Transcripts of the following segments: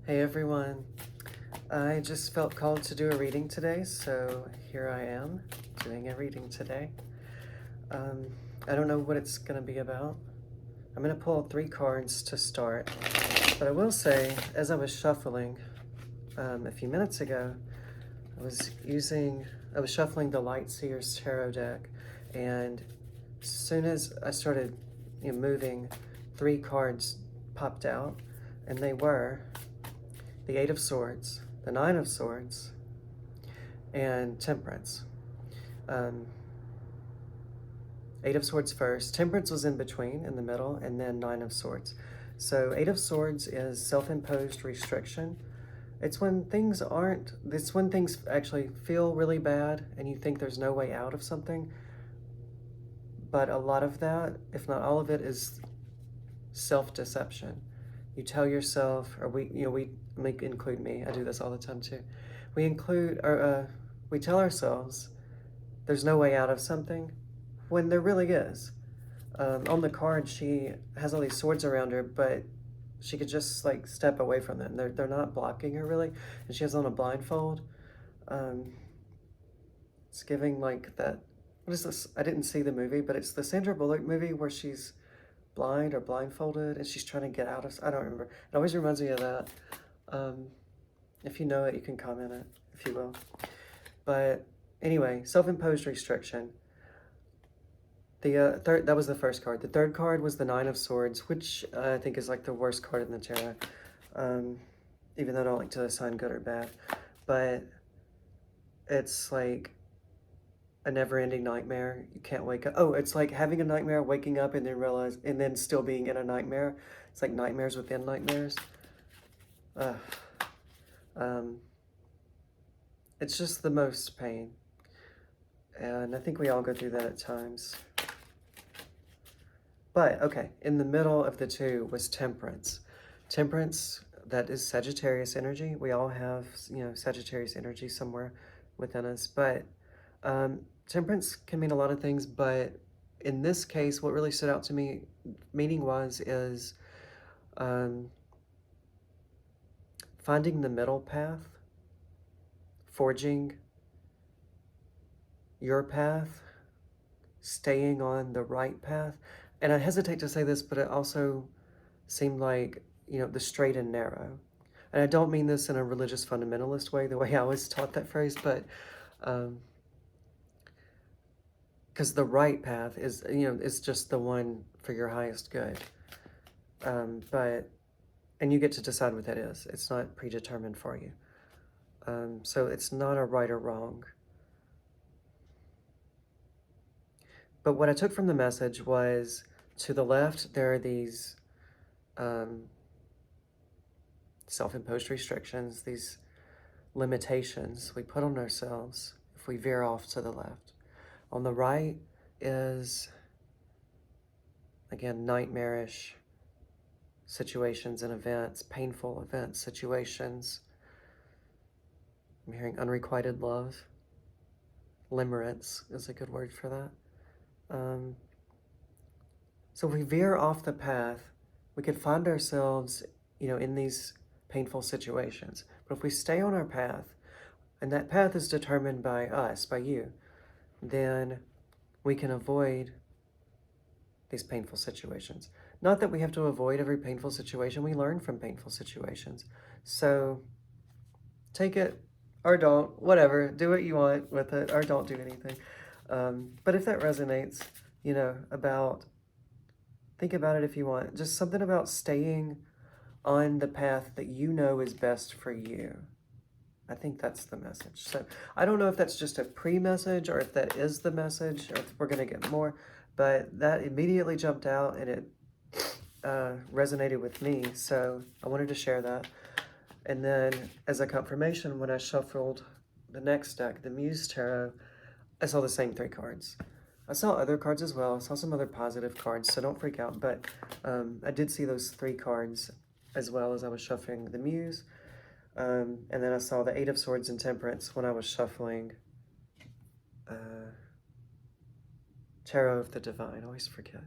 Hey everyone, I just felt called to do a reading today, so here I am doing a reading today. Um, I don't know what it's going to be about. I'm going to pull 3 cards to start, but I will say, as I was shuffling a few minutes ago, I was shuffling the Light Seer's tarot deck, and as soon as I started moving, 3 cards popped out, and they were the Eight of Swords, the Nine of Swords, and Temperance. Um, Eight of Swords first. Temperance was in between, in the middle, and then Nine of Swords. So Eight of Swords is self-imposed restriction. It's when things actually feel really bad and you think there's no way out of something. But a lot of that, if not all of it, is self-deception. You tell yourself, or we include me. I do this all the time too. We tell ourselves there's no way out of something when there really is. On the card, she has all these swords around her, but she could just like step away from them. They're not blocking her really, and she has on a blindfold. Um, it's giving like that. What is this? I didn't see the movie, but it's the Sandra Bullock movie where she's blind or blindfolded and she's trying to get out of. I don't remember. It always reminds me of that. Um, if you know it, you can comment it if you will. But anyway, self-imposed restriction. The third, that was the first card. The third card was the Nine of Swords, which I think is like the worst card in the tarot. Even though I don't like to assign good or bad, but it's like a never-ending nightmare. You can't wake up. Oh, it's like having a nightmare, waking up, and then still being in a nightmare. It's like nightmares within nightmares. Um, it's just the most pain, and I think we all go through that at times. But, okay, in the middle of the two was Temperance. Temperance, that is Sagittarius energy. We all have, Sagittarius energy somewhere within us. But Temperance can mean a lot of things, but in this case, what really stood out to me, is finding the middle path, forging your path, staying on the right path. And I hesitate to say this, but it also seemed like, the straight and narrow. And I don't mean this in a religious fundamentalist way, the way I was taught that phrase, but because the right path is, is just the one for your highest good. And you get to decide what that is. It's not predetermined for you. So it's not a right or wrong. But what I took from the message was, to the left, there are these self-imposed restrictions, these limitations we put on ourselves if we veer off to the left. On the right is, again, nightmarish situations and events, painful events, situations. I'm hearing unrequited love. Limerence is a good word for that. So if we veer off the path, we could find ourselves, in these painful situations. But if we stay on our path, and that path is determined by us, by you, then we can avoid these painful situations. Not that we have to avoid every painful situation. We learn from painful situations. So take it or don't, whatever. Do what you want with it or don't do anything. But if that resonates, think about it if you want. Just something about staying on the path that you know is best for you. I think that's the message. So I don't know if that's just a pre-message or if that is the message or if we're going to get more, but that immediately jumped out and it resonated with me. So I wanted to share that. And then as a confirmation, when I shuffled the next deck, the Muse Tarot, I saw the same 3 cards. I saw other cards as well. I saw some other positive cards, so don't freak out. But I did see those 3 cards as well as I was shuffling the Muse. And then I saw the Eight of Swords and Temperance when I was shuffling Tarot of the Divine. I always forget.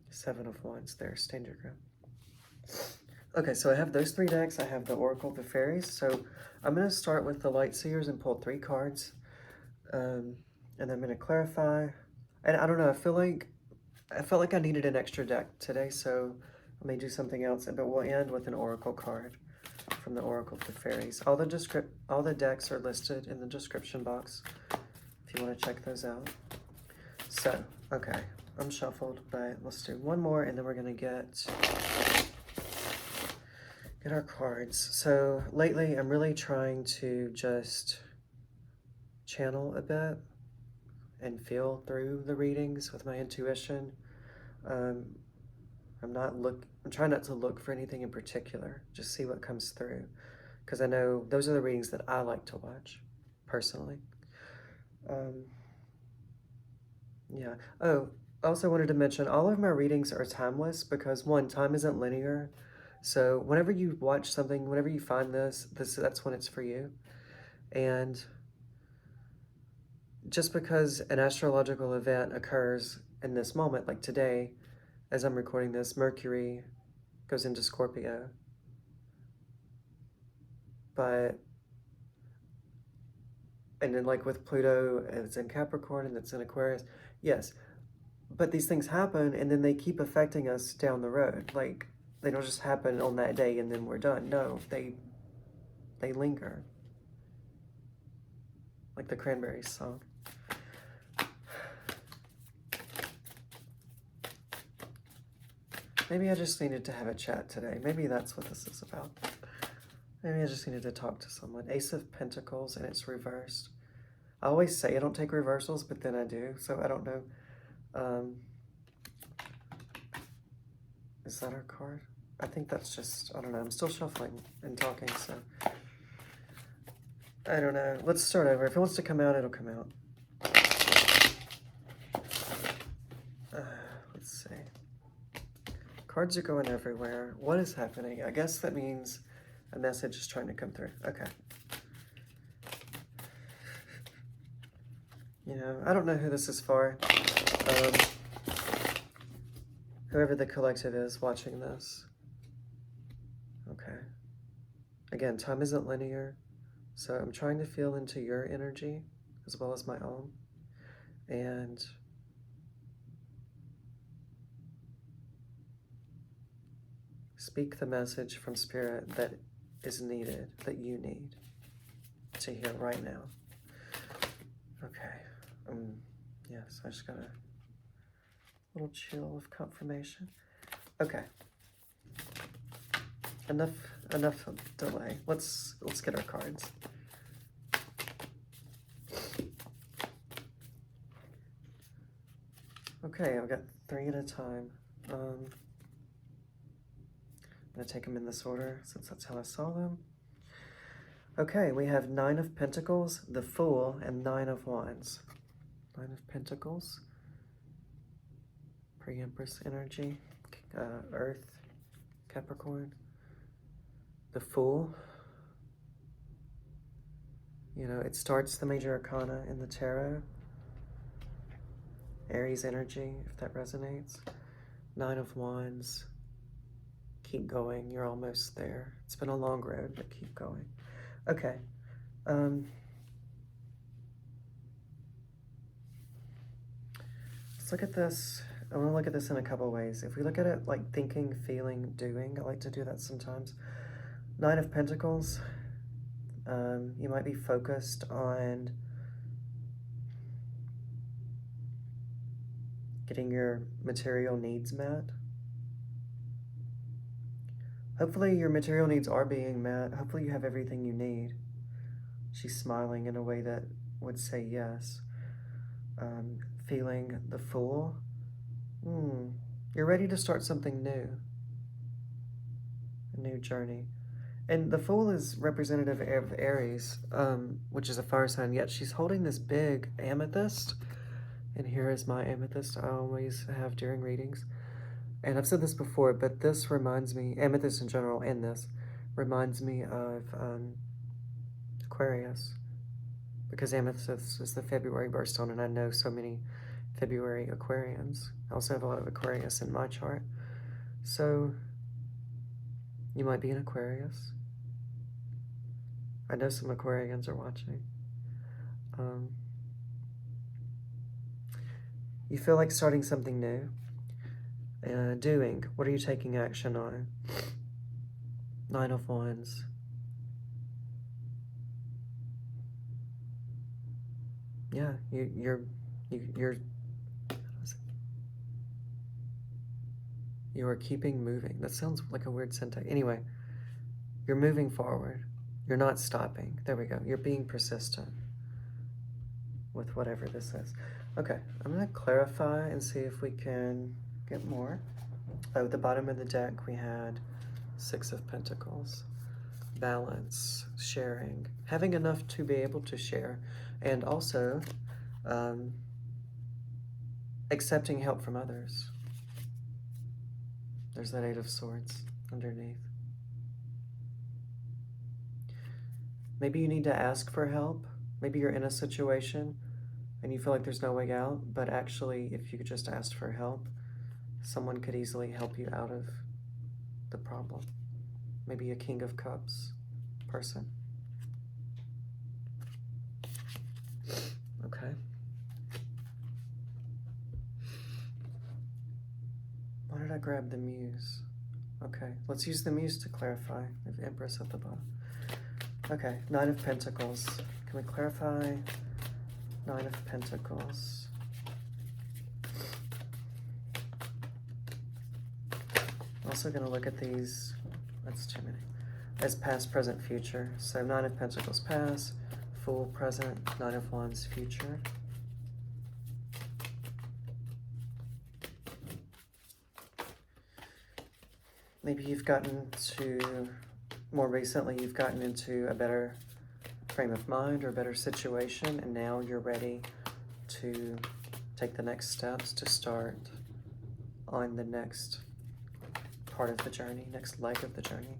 7 of Wands there, stand your ground. Okay, so I have those 3 decks. I have the Oracle, the Fairies. So I'm going to start with the Light Seers and pull 3 cards. And I'm going to clarify. And I don't know, I felt like I needed an extra deck today, so I may do something else. But we'll end with an Oracle card from the Oracle, the Fairies. All the decks are listed in the description box if you want to check those out. So, okay, I'm shuffled, but let's do one more, and then we're going to get our cards. So lately I'm really trying to just channel a bit and feel through the readings with my intuition. I'm trying not to look for anything in particular, just see what comes through, because I know those are the readings that I like to watch personally. Yeah. Oh, I also wanted to mention all of my readings are timeless because one, time isn't linear. So whenever you watch something, whenever you find that's when it's for you. And just because an astrological event occurs in this moment, like today, as I'm recording this, Mercury goes into Scorpio. And then like with Pluto, it's in Capricorn and it's in Aquarius. Yes, but these things happen and then they keep affecting us down the road. Like, they don't just happen on that day and then we're done. No, they linger. Like the Cranberries song. Maybe I just needed to have a chat today. Maybe that's what this is about. Maybe I just needed to talk to someone. Ace of Pentacles, and it's reversed. I always say I don't take reversals, but then I do, so I don't know. Is that our card? I think that's just, I don't know. I'm still shuffling and talking, so I don't know. Let's start over. If it wants to come out, it'll come out. Let's see. Cards are going everywhere. What is happening? I guess that means a message is trying to come through. Okay. You know, I don't know who this is for. Whoever the collective is watching this. Okay. Again, time isn't linear, so I'm trying to feel into your energy as well as my own. And speak the message from Spirit that is needed, that you need to hear right now. Okay. Yes, I just got a little chill of confirmation. Okay. Enough of delay. Let's get our cards. Okay, I've got 3 at a time. I'm gonna take them in this order since that's how I saw them. Okay, we have 9 of Pentacles, the Fool, and 9 of Wands. 9 of Pentacles, pre-Empress energy, Earth, Capricorn. The Fool, you know, it starts the major arcana in the tarot. Aries energy, if that resonates. 9 of Wands, keep going, you're almost there. It's been a long road, but keep going. Okay. Let's look at this. I want to look at this in a couple ways. If we look at it like thinking, feeling, doing, I like to do that sometimes. 9 of Pentacles, you might be focused on getting your material needs met. Hopefully your material needs are being met. Hopefully you have everything you need. She's smiling in a way that would say yes. Feeling the Fool. You're ready to start something new. A new journey. And the Fool is representative of Aries, which is a fire sign, yet she's holding this big amethyst. And here is my amethyst I always have during readings. And I've said this before, but this reminds me, amethyst in general and this, reminds me of Aquarius. Because amethyst is the February birthstone, and I know so many February Aquarians. I also have a lot of Aquarius in my chart. So You might be an Aquarius. I know some Aquarians are watching. You feel like starting something new. Doing. What are you taking action on? 9 of Wands. Yeah, you are keeping moving. That sounds like a weird sentence. Anyway, you're moving forward. You're not stopping. There we go. You're being persistent with whatever this is. Okay, I'm going to clarify and see if we can get more. Oh, at the bottom of the deck, we had 6 of Pentacles. Balance, sharing, having enough to be able to share, and also accepting help from others. There's that 8 of Swords underneath. Maybe you need to ask for help. Maybe you're in a situation and you feel like there's no way out, but actually, if you could just ask for help, someone could easily help you out of the problem. Maybe a King of Cups person. Okay. Why did I grab the Muse? Okay, let's use the Muse to clarify. The Empress at the bottom. Okay, 9 of Pentacles. Can we clarify 9 of Pentacles? I'm also going to look at these, that's too many, as past, present, future. So 9 of Pentacles past, Fool present, 9 of Wands future. Maybe you've gotten to, more recently, you've gotten into a better frame of mind or a better situation, and now you're ready to take the next steps to start on the next part of the journey, next leg of the journey.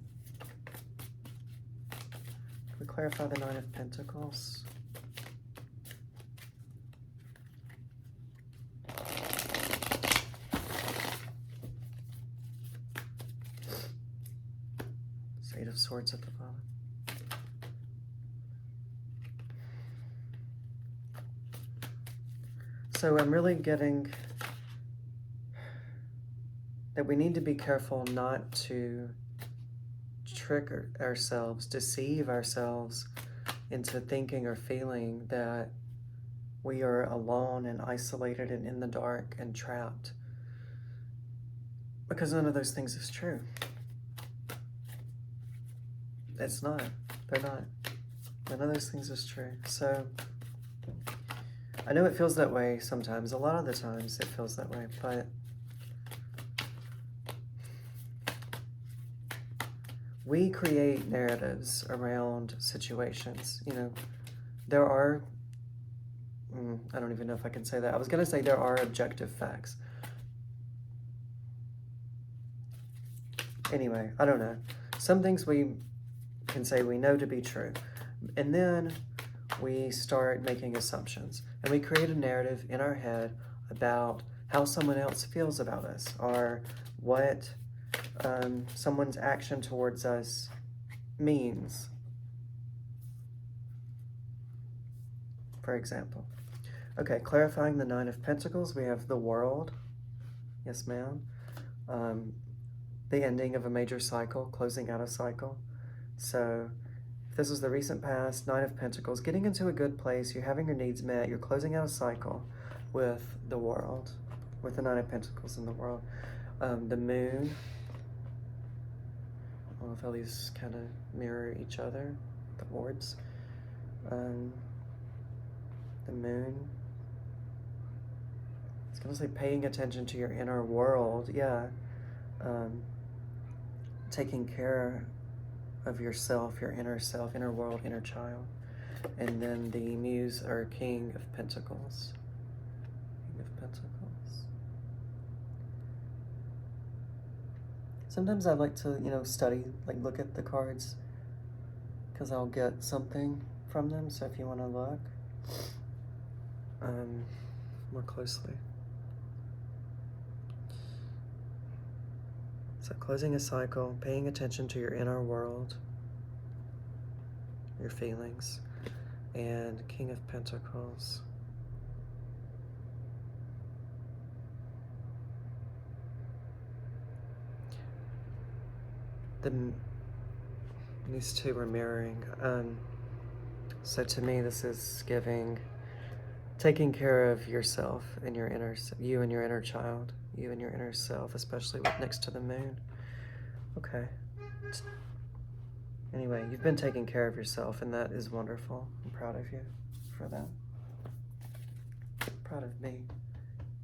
Can we clarify the 9 of Pentacles? It's 8 of Swords at the bottom. So I'm really getting that we need to be careful not to trick ourselves, deceive ourselves into thinking or feeling that we are alone and isolated and in the dark and trapped. Because none of those things is true. It's not. They're not. None of those things is true. So I know it feels that way sometimes. A lot of the times it feels that way, but we create narratives around situations. You know, there are, I don't even know if I can say that. I was going to say there are objective facts. Anyway, I don't know. Some things we can say we know to be true. And then we start making assumptions. And we create a narrative in our head about how someone else feels about us, or what someone's action towards us means. For example. Okay, clarifying the 9 of Pentacles, we have the World. Yes, ma'am. The ending of a major cycle, closing out a cycle. So if this is the recent past, 9 of Pentacles, getting into a good place, you're having your needs met, you're closing out a cycle with the World, with the 9 of Pentacles in the World. The Moon, I don't know if all these kind of mirror each other, the orbs. The Moon, it's going to say paying attention to your inner world, yeah. Taking care of yourself, your inner self, inner world, inner child. And then the Muse, or King of Pentacles. King of Pentacles. Sometimes I like to, study, look at the cards, because I'll get something from them. So if you want to look more closely. So closing a cycle, paying attention to your inner world, your feelings, and King of Pentacles. These two were mirroring. So to me, this is taking care of yourself and your you and your inner child, you and your inner self, especially with next to the moon. Okay. Anyway, you've been taking care of yourself, and that is wonderful. I'm proud of you for that. Proud of me.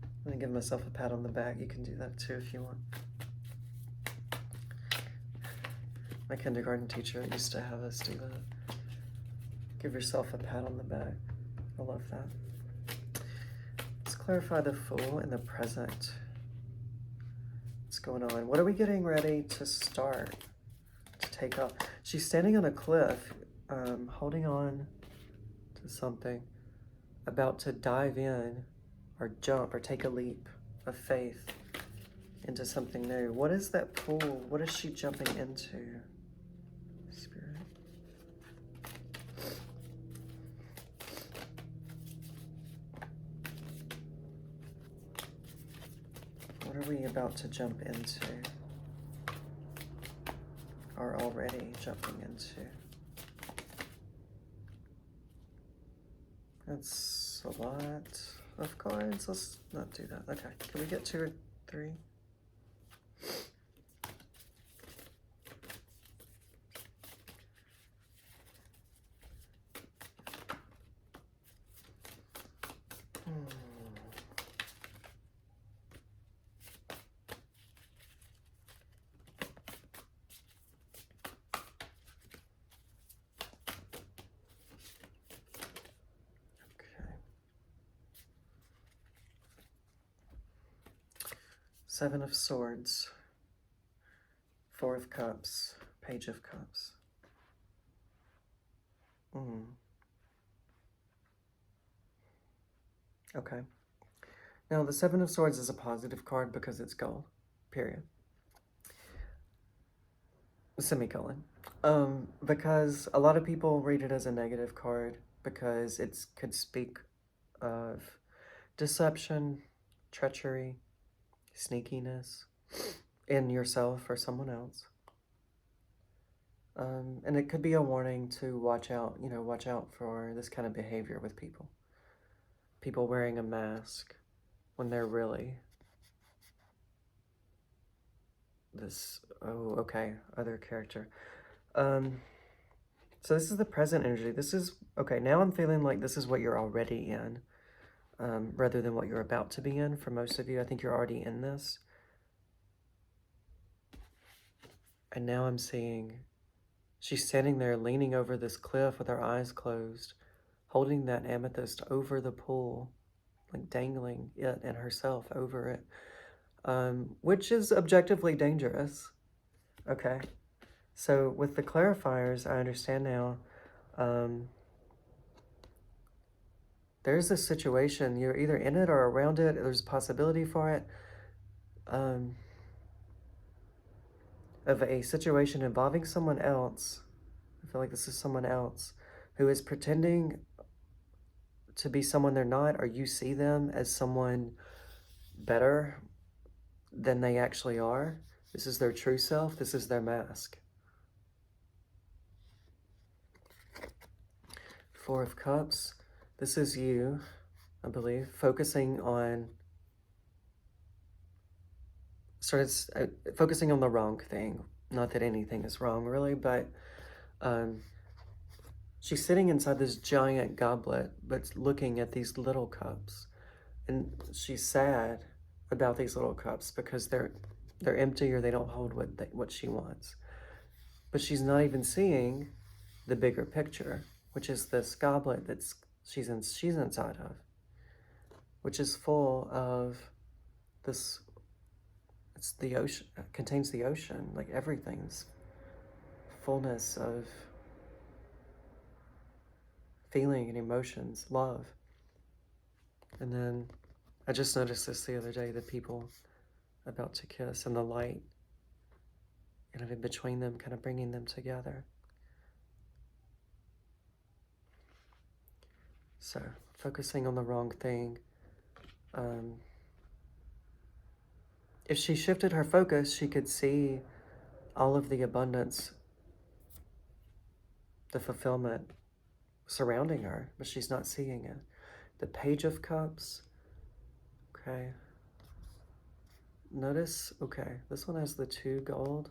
I'm gonna give myself a pat on the back. You can do that too if you want. My kindergarten teacher used to have us do that. Give yourself a pat on the back. I love that. Let's clarify the Fool and the present. What's going on? What are we getting ready to start? To take off? She's standing on a cliff, holding on to something, about to dive in or jump or take a leap of faith into something new. What is that pool? What is she jumping into? Spirit. What are we about to jump into? Or already jumping into? That's a lot of cards. Let's not do that. Okay, can we get 2 or 3? Seven of Swords, 4 of Cups, Page of Cups. Okay. Now, the Seven of Swords is a positive card because it's gold, period. Semicolon. Because a lot of people read it as a negative card because it could speak of deception, treachery, sneakiness in yourself or someone else. And it could be a warning to watch out, watch out for this kind of behavior with people. People wearing a mask when they're really this, other character. So this is the present energy. This is, okay, now I'm feeling like this is what you're already in, rather than what you're about to be in. For most of you, I think you're already in this. And now I'm seeing she's standing there leaning over this cliff with her eyes closed, holding that amethyst over the pool, like dangling it and herself over it, which is objectively dangerous. Okay, so with the clarifiers, I understand now, there's a situation, you're either in it or around it, there's a possibility for it, of a situation involving someone else. I feel like this is someone else who is pretending to be someone they're not, or you see them as someone better than they actually are. This is their true self. This is their mask. 4 of Cups. This is you, I believe, focusing on focusing on the wrong thing. Not that anything is wrong, really, but she's sitting inside this giant goblet, but looking at these little cups. And she's sad about these little cups because they're empty or they don't hold what she wants. But she's not even seeing the bigger picture, which is this goblet that she's inside of, which is full of this. It's the ocean. It contains the ocean, like everything's fullness of feeling and emotions, love. And then I just noticed this the other day, the people about to kiss and the light kind of in between them, kind of bringing them together. So, focusing on the wrong thing. If she shifted her focus, she could see all of the abundance, the fulfillment surrounding her, but she's not seeing it. The Page of Cups. Okay. Notice, okay, this one has the 2 gold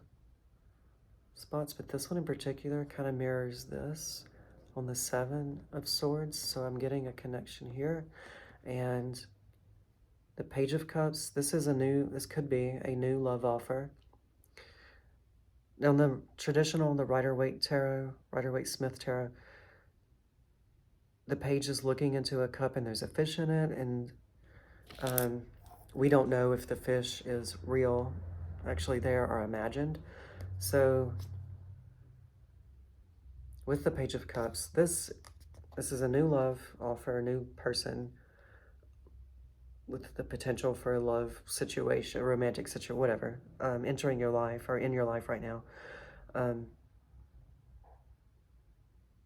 spots, but this one in particular kind of mirrors this on the 7 of Swords. So I'm getting a connection here. And the Page of Cups, this could be a new love offer. Now, in the traditional, the Rider-Waite Tarot, Rider-Waite-Smith Tarot, the page is looking into a cup and there's a fish in it, and we don't know if the fish is real, actually there, or imagined. So, with the Page of Cups, this is a new love offer, a new person with the potential for a love situation, a romantic situation, whatever, entering your life or in your life right now.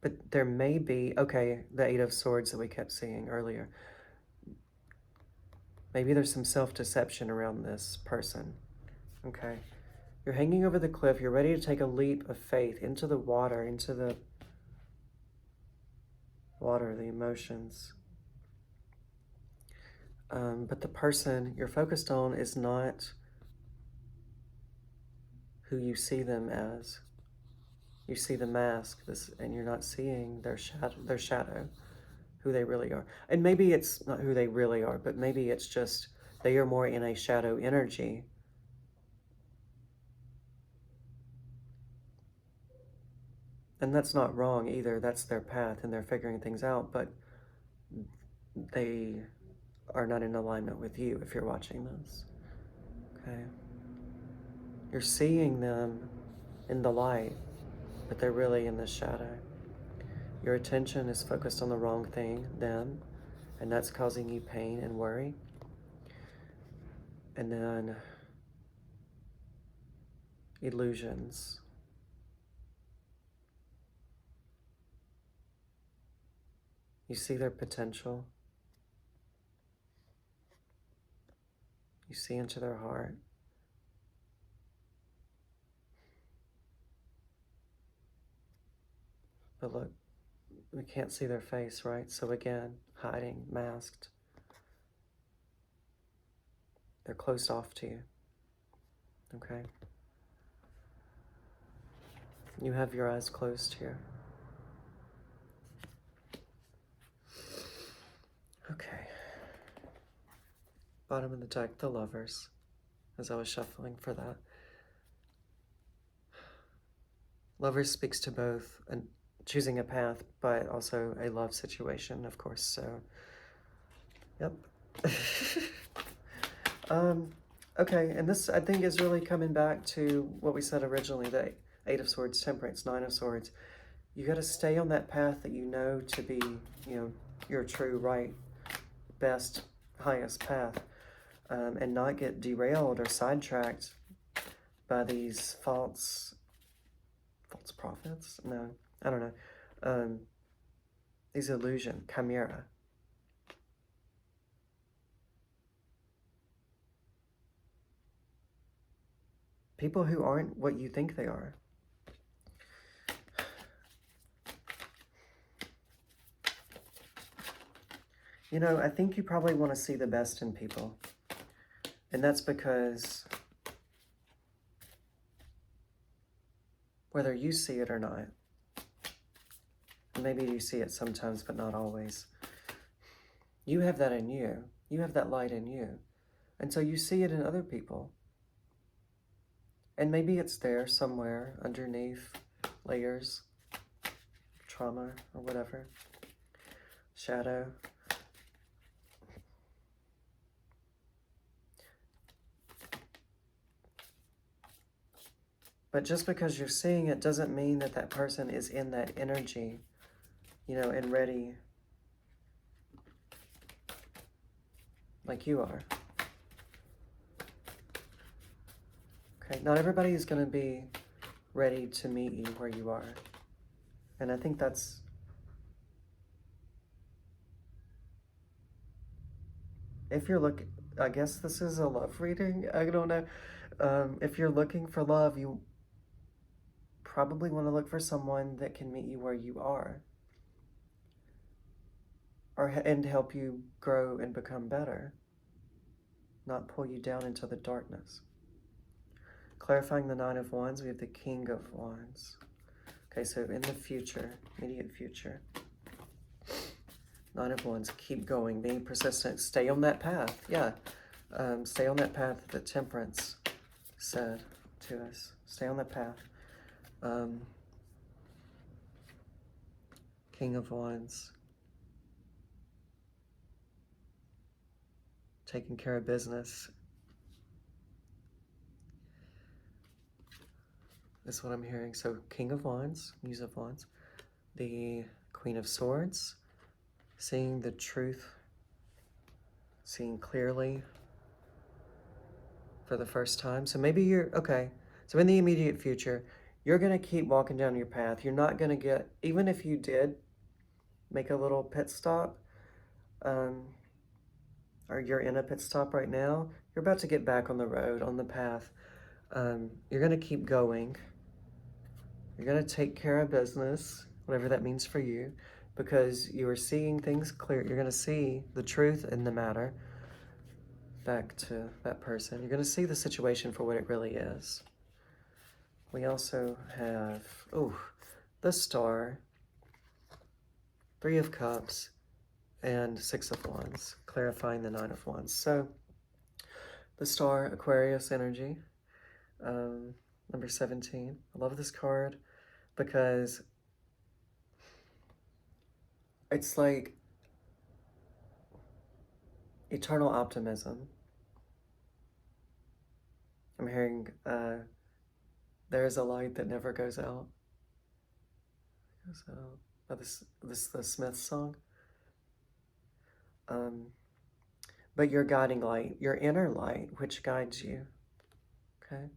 But there may be, okay, the 8 of Swords that we kept seeing earlier. Maybe there's some self-deception around this person, okay? You're hanging over the cliff. You're ready to take a leap of faith into the water, the emotions. But the person you're focused on is not who you see them as. You see the mask, and you're not seeing their shadow, who they really are. And maybe it's not who they really are, but maybe it's just they are more in a shadow energy. And that's not wrong either. That's their path, and they're figuring things out, but they are not in alignment with you if you're watching this. Okay? You're seeing them in the light, but they're really in the shadow. Your attention is focused on the wrong thing, them, and that's causing you pain and worry. And then illusions. You see their potential. You see into their heart. But look, we can't see their face, right? So again, hiding, masked. They're closed off to you. Okay? You have your eyes closed here. Okay. Bottom of the deck, the Lovers, as I was shuffling for that. Lovers speaks to both choosing a path, but also a love situation, of course, so, yep. Okay, and this, I think, is really coming back to what we said originally, the 8 of Swords, Temperance, 9 of Swords. You got to stay on that path that you know to be, your true, right, best, highest path, and not get derailed or sidetracked by these false prophets? No, I don't know. These illusion, chimera. People who aren't what you think they are. I think you probably want to see the best in people. And that's because whether you see it or not, maybe you see it sometimes, but not always, you have that in you. You have that light in you. And so you see it in other people. And maybe it's there somewhere underneath layers, trauma or whatever, shadow. But just because you're seeing it doesn't mean that that person is in that energy, and ready like you are. Okay, not everybody is going to be ready to meet you where you are. And I think that's, if you're looking, I guess this is a love reading. I don't know. If you're looking for love, you probably want to look for someone that can meet you where you are, and help you grow and become better, not pull you down into the darkness. Clarifying the Nine of Wands, we have the King of Wands. Okay, so in the future, immediate future, Nine of Wands, keep going, being persistent, stay on that path. Yeah, stay on that path that Temperance said to us. Stay on that path. King of Wands, taking care of business. That's what I'm hearing. So King of Wands, Muse of Wands, the Queen of Swords, seeing the truth, seeing clearly for the first time. So maybe you're, okay, so in the immediate future, you're going to keep walking down your path. You're not going to get, even if you did make a little pit stop, or you're in a pit stop right now, you're about to get back on the road, on the path. You're going to keep going. You're going to take care of business, whatever that means for you, because you are seeing things clear. You're going to see the truth in the matter back to that person. You're going to see the situation for what it really is. We also have, the Star, Three of Cups, and Six of Wands, clarifying the Nine of Wands. So, the Star, Aquarius energy, number 17. I love this card because it's like eternal optimism. I'm hearing, there is a light that never goes out. By the Smiths song. But your guiding light, your inner light, which guides you, okay?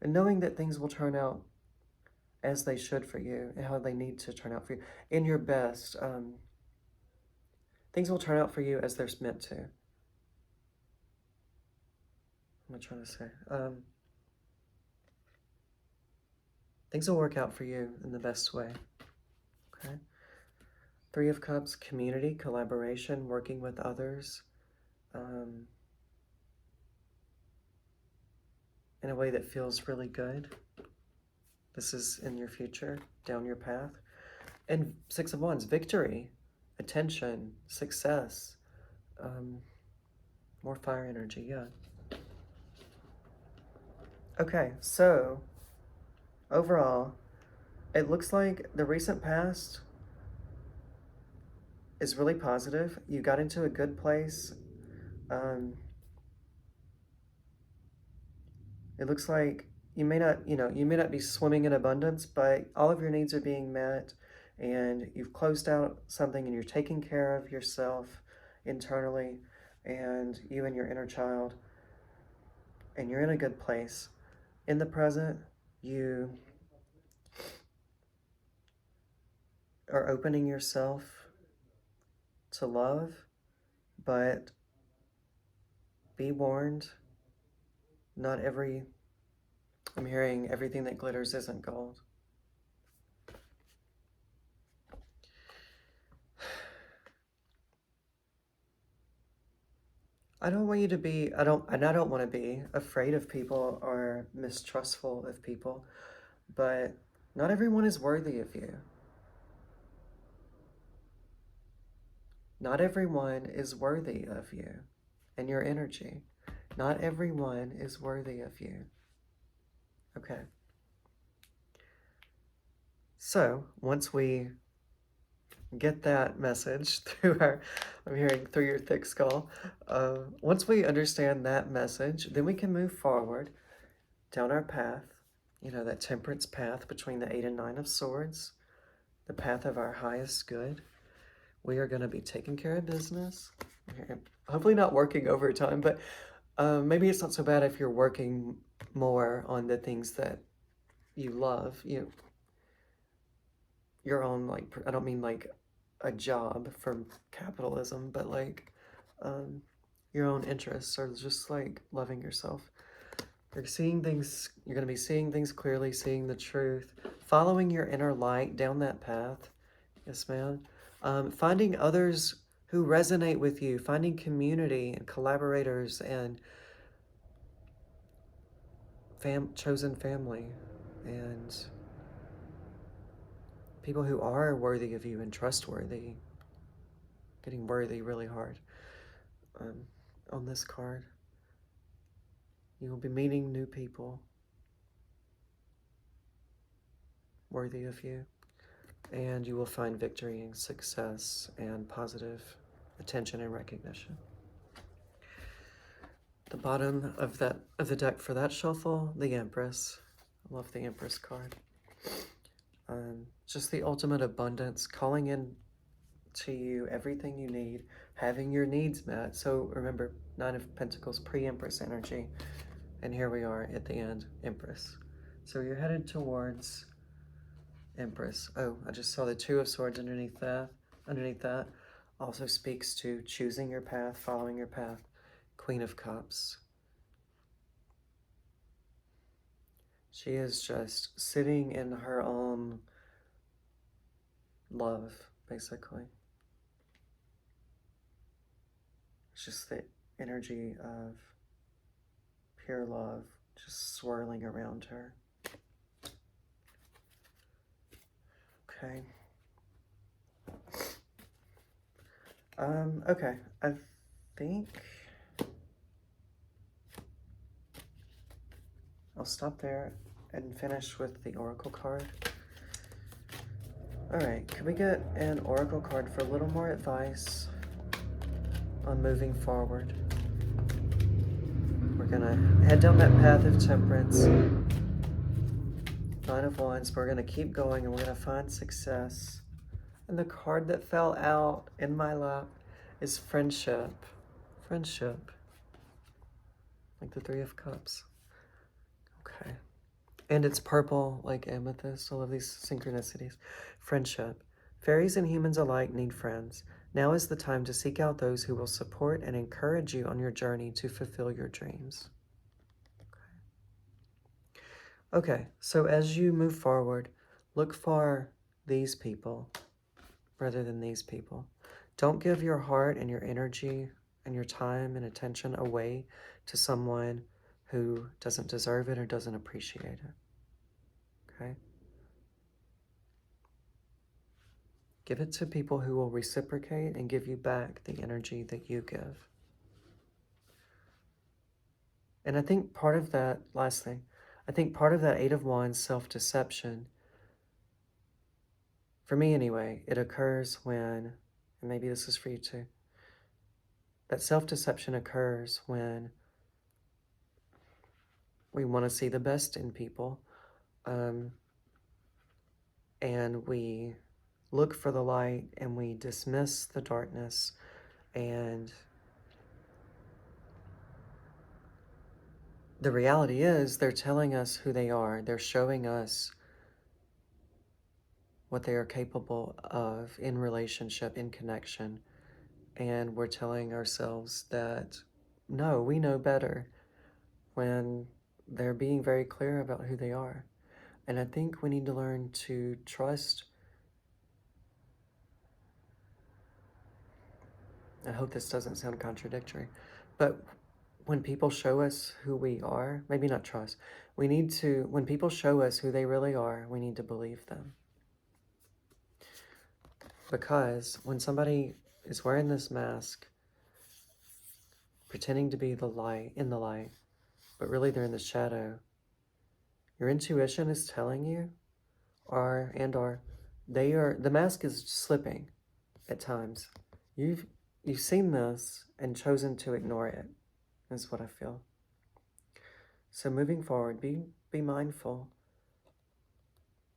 And knowing that things will turn out as they should for you, and how they need to turn out for you, in your best. Things will turn out for you as they're meant to. What am I trying to say? Things will work out for you in the best way, okay? Three of Cups, community, collaboration, working with others, in a way that feels really good. This is in your future, down your path. And Six of Wands, victory, attention, success, more fire energy, yeah. Okay, so overall, it looks like the recent past is really positive. You got into a good place. It looks like you may not be swimming in abundance, but all of your needs are being met, and you've closed out something, and you're taking care of yourself internally, and you and your inner child, and you're in a good place. In the present, you are opening yourself to love, but be warned, I'm hearing everything that glitters isn't gold. I don't want you to be, I don't want to be afraid of people or mistrustful of people, but not everyone is worthy of you. Not everyone is worthy of you and your energy. Not everyone is worthy of you. Okay. So, once we get that message I'm hearing through your thick skull, once we understand that message, then we can move forward down our path, that temperance path between the 8 and 9 of Swords, the path of our highest good. We are going to be taking care of business, hopefully not working overtime, but maybe it's not so bad if you're working more on the things that you love, your own, like, I don't mean like a job from capitalism, but like your own interests, or just like loving yourself. You're seeing things, you're going to be seeing things clearly, seeing the truth, following your inner light down that path. Yes, ma'am. Finding others who resonate with you, finding community and collaborators and chosen family, and people who are worthy of you and trustworthy. Getting worthy really hard on this card. You will be meeting new people worthy of you, and you will find victory and success and positive attention and recognition. The bottom of the deck for that shuffle, the Empress. I love the Empress card. Just the ultimate abundance, calling in to you everything you need, having your needs met. So remember, Nine of Pentacles, pre-Empress energy. And here we are at the end, Empress. So you're headed towards Empress. Oh, I just saw the Two of Swords underneath that. Underneath that also speaks to choosing your path, following your path. Queen of Cups. She is just sitting in her own love, basically. It's just the energy of pure love just swirling around her. Okay. Okay, I think I'll stop there and finish with the Oracle card. All right, can we get an Oracle card for a little more advice on moving forward? We're gonna head down that path of temperance. Nine of Wands, we're gonna keep going and we're gonna find success. And the card that fell out in my lap is friendship. Friendship. Like the Three of Cups. Okay. And it's purple, like amethyst, all of these synchronicities. Friendship. Fairies and humans alike need friends. Now is the time to seek out those who will support and encourage you on your journey to fulfill your dreams. Okay, so as you move forward, look for these people rather than these people. Don't give your heart and your energy and your time and attention away to someone who doesn't deserve it or doesn't appreciate it. Okay? Give it to people who will reciprocate and give you back the energy that you give. And I think part of that, last thing, I think part of that Eight of Wands self-deception, for me anyway, it occurs when, and maybe this is for you too, that self-deception occurs when we want to see the best in people, and we look for the light and we dismiss the darkness, and the reality is they're telling us who they are. They're showing us what they are capable of in relationship, in connection. And we're telling ourselves that, no, we know better, when they're being very clear about who they are. And I think we need to learn to trust. I hope this doesn't sound contradictory, but when people show us who we are, maybe not trust, we need to, when people show us who they really are, we need to believe them. Because when somebody is wearing this mask, pretending to be the light, in the light, but really they're in the shadow, your intuition is telling you, the mask is slipping at times. You've seen this and chosen to ignore it, is what I feel. So moving forward, be mindful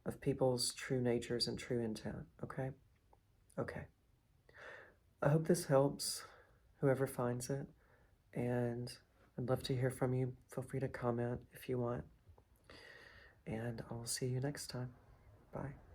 of people's true natures and true intent, okay? Okay. I hope this helps, whoever finds it, and I'd love to hear from you. Feel free to comment if you want. and I'll see you next time. Bye.